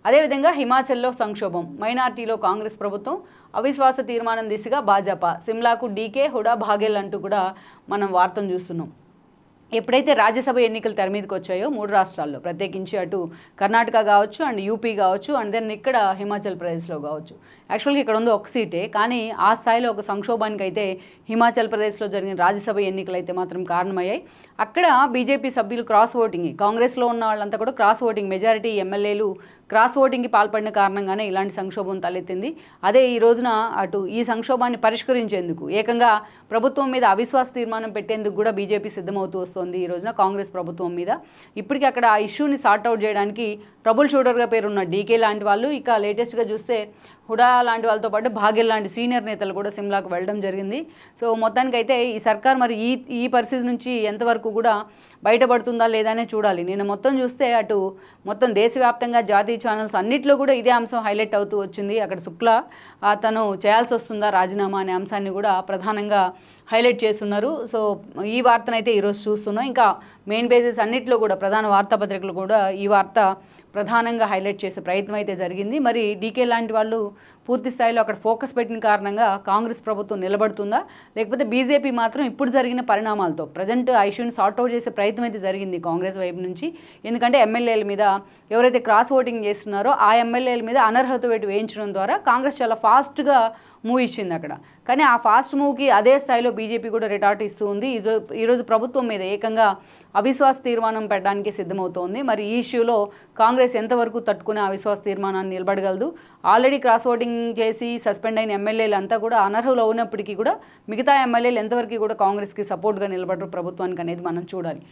అదేవిధంగా హిమాచల్లో సంక్షోభం, మైనార్టీలో కాంగ్రెస్ ప్రభుత్వం, అవిశ్వాస తీర్మానం దిశగా భాజపా, సిమ్లాకు డీకే, హుడా బాఘెల్ అంటూ కూడా మనం వార్తను చూస్తున్నాం. ఎప్పుడైతే రాజ్యసభ ఎన్నికలు తెర మీదకి వచ్చాయో 3 రాష్ట్రాల్లో, ప్రత్యేకించి అటు కర్ణాటక కావచ్చు అండ్ యూపీ కావచ్చు అండ్ దెన్ ఇక్కడ హిమాచల్ ప్రదేశ్లో కావచ్చు, యాక్చువల్గా ఇక్కడ ఉంది ఒక సీటే, కానీ ఆ స్థాయిలో ఒక సంక్షోభానికి అయితే హిమాచల్ ప్రదేశ్లో జరిగిన రాజ్యసభ ఎన్నికలు అయితే మాత్రం కారణమయ్యాయి. అక్కడ బీజేపీ సభ్యులు క్రాస్ ఓటింగ్, కాంగ్రెస్లో ఉన్న వాళ్ళంతా కూడా క్రాస్ ఓటింగ్, మెజారిటీ ఎమ్మెల్యేలు క్రాస్ ఓటింగ్కి పాల్పడిన కారణంగానే ఇలాంటి సంక్షోభం తలెత్తింది. అదే ఈ రోజున అటు ఈ సంక్షోభాన్ని పరిష్కరించేందుకు ఏకంగా ప్రభుత్వం మీద అవిశ్వాస తీర్మానం పెట్టేందుకు కూడా బీజేపీ సిద్ధమవుతూ వస్తుంది ఈ రోజున కాంగ్రెస్ ప్రభుత్వం మీద. ఇప్పటికీ అక్కడ ఆ ఇష్యూని సార్ట్అవుట్ చేయడానికి ట్రబుల్ షూటర్గా పేరున్న డీకే లాంటి వాళ్ళు, ఇక లేటెస్ట్గా చూస్తే హుడా లాంటి వాళ్ళతో పాటు బాఘెల్ లాంటి సీనియర్ నేతలు కూడా సిమ్లాకు వెళ్ళడం జరిగింది. సో మొత్తానికైతే ఈ సర్కార్ మరి ఈ పరిస్థితి నుంచి ఎంతవరకు కూడా బయటపడుతుందా లేదనే చూడాలి. నేను మొత్తం చూస్తే అటు మొత్తం దేశవ్యాప్తంగా జాతీయ ఛానల్స్ అన్నిట్లో కూడా ఇదే అంశం హైలైట్ అవుతూ వచ్చింది. అక్కడ శుక్లా తను చేయాల్సి వస్తుందా రాజీనామా అనే అంశాన్ని కూడా ప్రధానంగా హైలైట్ చేస్తున్నారు. సో ఈ వార్తనైతే ఈరోజు చూస్తున్నాం. ఇంకా మెయిన్ పేజెస్ అన్నిట్లో కూడా ప్రధాన వార్తాపత్రికలు కూడా ఈ వార్త ప్రధానంగా హైలైట్ చేసే ప్రయత్నం అయితే జరిగింది. మరి డీకే లాంటి వాళ్ళు పూర్తి స్థాయిలో అక్కడ ఫోకస్ పెట్టిన కారణంగా కాంగ్రెస్ ప్రభుత్వం నిలబడుతుందా, లేకపోతే బీజేపీ మాత్రం ఇప్పుడు జరిగిన పరిణామాలతో ప్రజెంట్ ఆ ఇష్యూని సార్ట్అవుట్ చేసే ప్రయత్నం అయితే జరిగింది కాంగ్రెస్ వైపు నుంచి. ఎందుకంటే ఎమ్మెల్యేల మీద ఎవరైతే క్రాస్ ఓటింగ్ చేస్తున్నారో ఆ ఎమ్మెల్యేల మీద అనర్హత వేటు వేయించడం ద్వారా కాంగ్రెస్ చాలా ఫాస్ట్గా మూవ్ ఇచ్చింది అక్కడ. కానీ ఆ ఫాస్ట్ మూవ్కి అదే స్థాయిలో బీజేపీ కూడా రిటార్ట్ ఇస్తూ ఉంది. ఈరోజు ప్రభుత్వం మీద ఏకంగా అవిశ్వాస తీర్మానం పెట్టడానికి సిద్ధమవుతోంది. మరి ఈ ఇష్యూలో కాంగ్రెస్ ఎంతవరకు తట్టుకునే అవిశ్వాస తీర్మానాన్ని నిలబడగలదు? ఆల్రెడీ క్రాస్ ఓటింగ్ చేసి సస్పెండ్ అయిన ఎమ్మెల్యేలు అంతా కూడా అనర్హులు ఉన్నప్పటికీ కూడా మిగతా ఎమ్మెల్యేలు ఎంతవరకు కూడా కాంగ్రెస్కి సపోర్ట్గా నిలబడరు ప్రభుత్వానికి అనేది మనం చూడాలి.